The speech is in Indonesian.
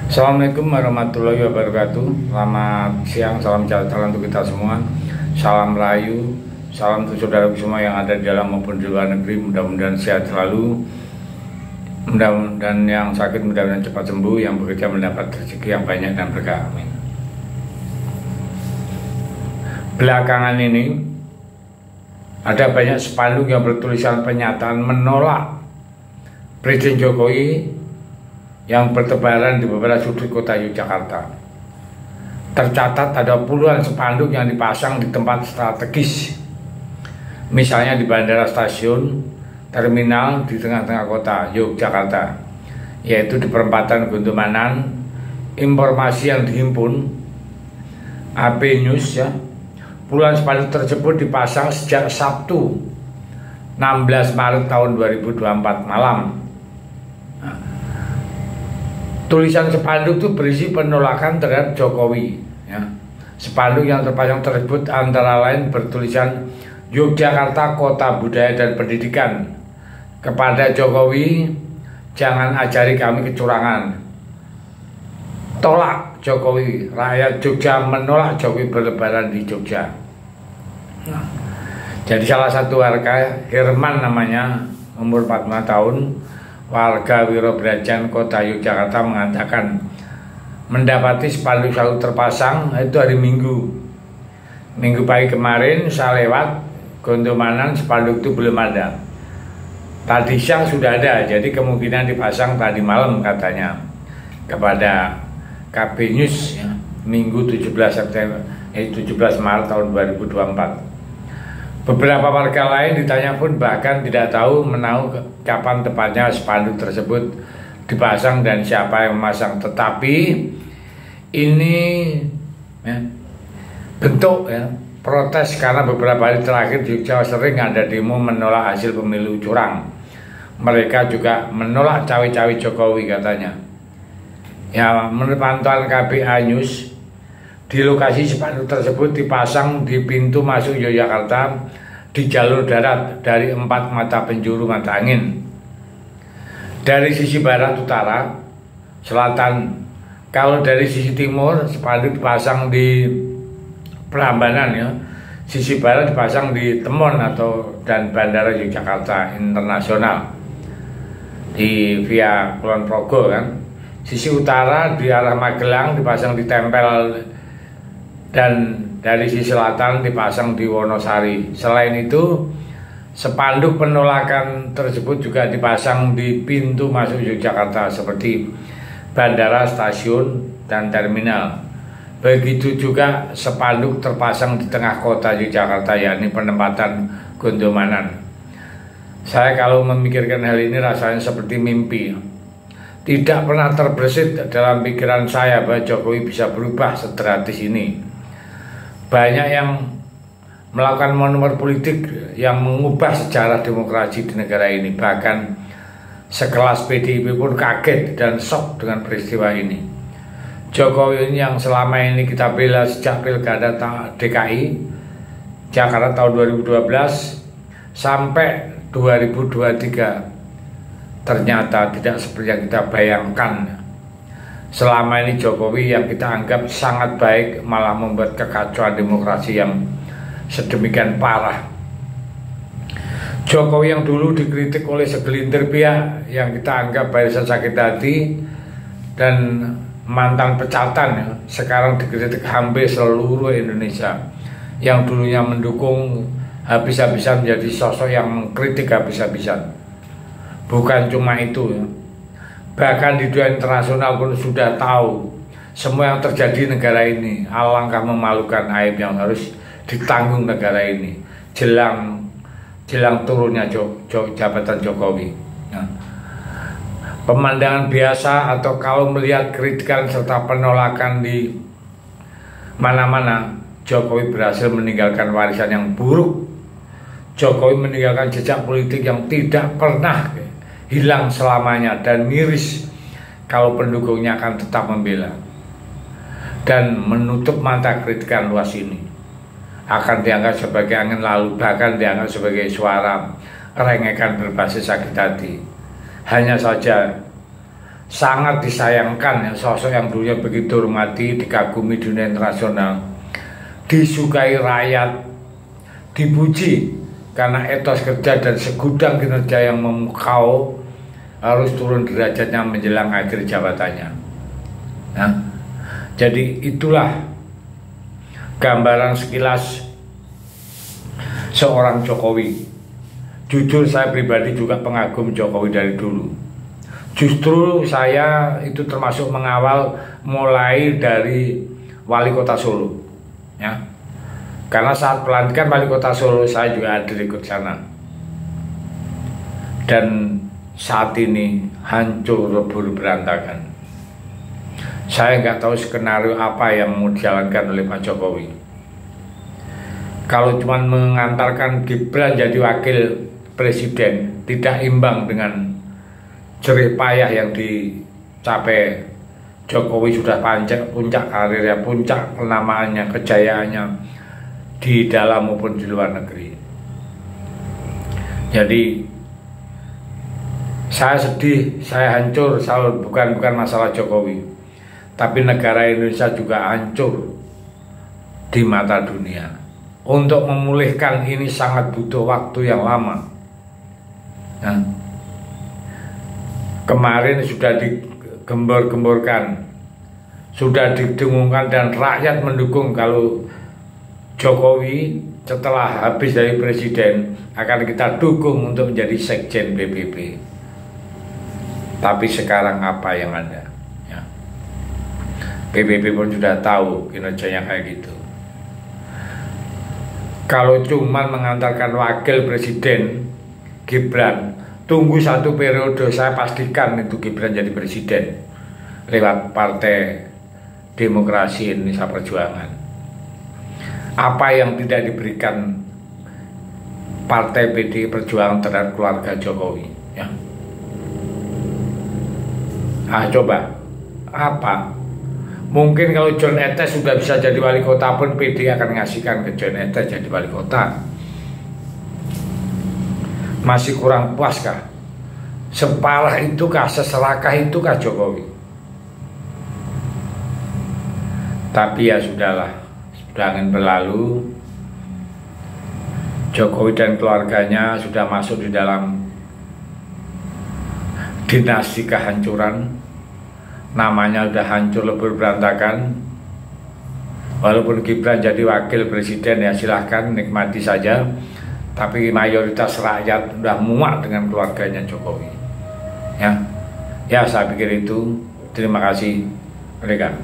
Assalamualaikum warahmatullahi wabarakatuh. Selamat siang, salam sejahtera untuk kita semua. Salam Melayu, salam untuk saudaraku semua yang ada di dalam maupun di luar negeri. Mudah-mudahan sehat selalu. Mudah-mudahan yang sakit mudah-mudahan cepat sembuh, yang bekerja mendapat rezeki yang banyak dan berkah. Amin. Belakangan ini ada banyak spanduk yang bertulisan pernyataan menolak Presiden Jokowi yang bertebaran di beberapa sudut kota Yogyakarta. Tercatat ada puluhan spanduk yang dipasang di tempat strategis, misalnya di bandara, stasiun, terminal di tengah-tengah kota Yogyakarta, yaitu di perempatan Guntumanan. Informasi yang dihimpun AP News, puluhan spanduk tersebut dipasang sejak Sabtu 16 Maret tahun 2024 malam. Tulisan spanduk itu berisi penolakan terhadap Jokowi. Spanduk yang terpasang tersebut antara lain bertulisan Yogyakarta Kota Budaya dan Pendidikan. Kepada Jokowi, jangan ajari kami kecurangan. Tolak Jokowi, rakyat Jogja menolak Jokowi berlebaran di Jogja. Jadi salah satu warga, Herman namanya, umur 45 tahun, warga Wirobrajan Kota Yogyakarta, mengatakan mendapati spanduk selalu terpasang itu hari Minggu pagi kemarin. Saya lewat Guntumanan, spanduk itu belum ada. Tadi siang sudah ada, jadi kemungkinan dipasang tadi malam, katanya kepada KB News, Minggu 17 Maret tahun 2024. Beberapa warga lain ditanya pun bahkan tidak tahu menahu kapan tepatnya spanduk tersebut dipasang dan siapa yang memasang. Tetapi ini bentuk protes karena beberapa hari terakhir di Jogja sering ada demo menolak hasil pemilu curang. Mereka juga menolak cawe-cawe Jokowi, katanya. Menurut pantauan KBA News, di lokasi spanduk tersebut dipasang di pintu masuk Yogyakarta di jalur darat dari 4 mata penjuru mata angin. Dari sisi barat, utara, selatan. Kalau dari sisi timur, spanduk dipasang di Prambanan, Sisi barat dipasang di Temon dan Bandara Yogyakarta Internasional di via Kulon Progo, Sisi utara di arah Magelang dipasang di Tempel, dan dari sisi selatan dipasang di Wonosari. Selain itu, spanduk penolakan tersebut juga dipasang di pintu masuk Yogyakarta seperti bandara, stasiun, dan terminal. Begitu juga spanduk terpasang di tengah kota Yogyakarta, yakni penempatan Guntumanan. Saya kalau memikirkan hal ini rasanya seperti mimpi. Tidak pernah terbersit dalam pikiran saya bahwa Jokowi bisa berubah sedrastis ini. Banyak yang melakukan manuver politik yang mengubah sejarah demokrasi di negara ini. Bahkan sekelas PDIP pun kaget dan shock dengan peristiwa ini. Jokowi ini yang selama ini kita bela sejak Pilkada DKI Jakarta tahun 2012 sampai 2023, ternyata tidak seperti yang kita bayangkan. Selama ini Jokowi yang kita anggap sangat baik malah membuat kekacauan demokrasi yang sedemikian parah. Jokowi yang dulu dikritik oleh segelintir pihak yang kita anggap barisan sakit hati dan mantan pecatan, sekarang dikritik hampir seluruh Indonesia. Yang dulunya mendukung habis-habisan menjadi sosok yang mengkritik habis-habisan. Bukan cuma itu, bahkan di dunia internasional pun sudah tahu semua yang terjadi di negara ini. Alangkah memalukan, aib yang harus ditanggung negara ini jelang turunnya jabatan Jokowi. Pemandangan biasa atau kalau melihat kritikan serta penolakan di mana-mana, Jokowi berhasil meninggalkan warisan yang buruk. Jokowi meninggalkan jejak politik yang tidak pernah hilang selamanya, dan miris kalau pendukungnya akan tetap membela dan menutup mata kritikan luas ini. Akan dianggap sebagai angin lalu, bahkan dianggap sebagai suara rengekan berbasis sakit hati. Hanya saja sangat disayangkan ya, sosok yang dulunya begitu hormati, dikagumi dunia internasional, disukai rakyat, dipuji karena etos kerja dan segudang kinerja yang memukau, harus turun derajatnya menjelang akhir jabatannya. Nah, jadi itulah gambaran sekilas seorang Jokowi. Jujur saya pribadi juga pengagum Jokowi dari dulu. Justru saya itu termasuk mengawal mulai dari wali kota Solo, ya. Karena saat pelantikan wali kota Solo saya juga hadir ikut sana. Dan saat ini hancur lebur berantakan. Saya nggak tahu skenario apa yang mau dijalankan oleh Pak Jokowi. Kalau cuma mengantarkan Gibran jadi wakil presiden, tidak imbang dengan jerih payah yang dicapai Jokowi. Sudah puncak karirnya, puncak kenamaannya, kejayaannya di dalam maupun di luar negeri. Jadi saya sedih, saya hancur, bukan masalah Jokowi, tapi negara Indonesia juga hancur di mata dunia. Untuk memulihkan ini sangat butuh waktu yang lama. Nah, kemarin sudah digembor-gemborkan, sudah didengungkan dan rakyat mendukung kalau Jokowi setelah habis dari presiden akan kita dukung untuk menjadi sekjen PBB. Tapi sekarang apa yang ada? Ya. PBB pun sudah tahu kinerjanya kayak gitu. Kalau cuma mengantarkan wakil presiden Gibran, tunggu 1 periode, saya pastikan itu Gibran jadi presiden lewat Partai Demokrasi Indonesia Perjuangan. Apa yang tidak diberikan Partai PDI Perjuangan terhadap keluarga Jokowi, ya. Coba apa? Mungkin kalau John Etes sudah bisa jadi wali kota pun PDI akan ngasihkan ke John Etes jadi wali kota. Masih kurang puas kah? Separah itu kah? Seserakah itu kah Jokowi? Tapi ya sudahlah, sudah angin berlalu. Jokowi dan keluarganya sudah masuk di dalam dinasti kehancuran. Namanya sudah hancur lebur berantakan. Walaupun Gibran jadi wakil presiden, ya silahkan nikmati saja. Tapi mayoritas rakyat sudah muak dengan keluarganya Jokowi. Ya, saya pikir itu. Terima kasih. Mereka.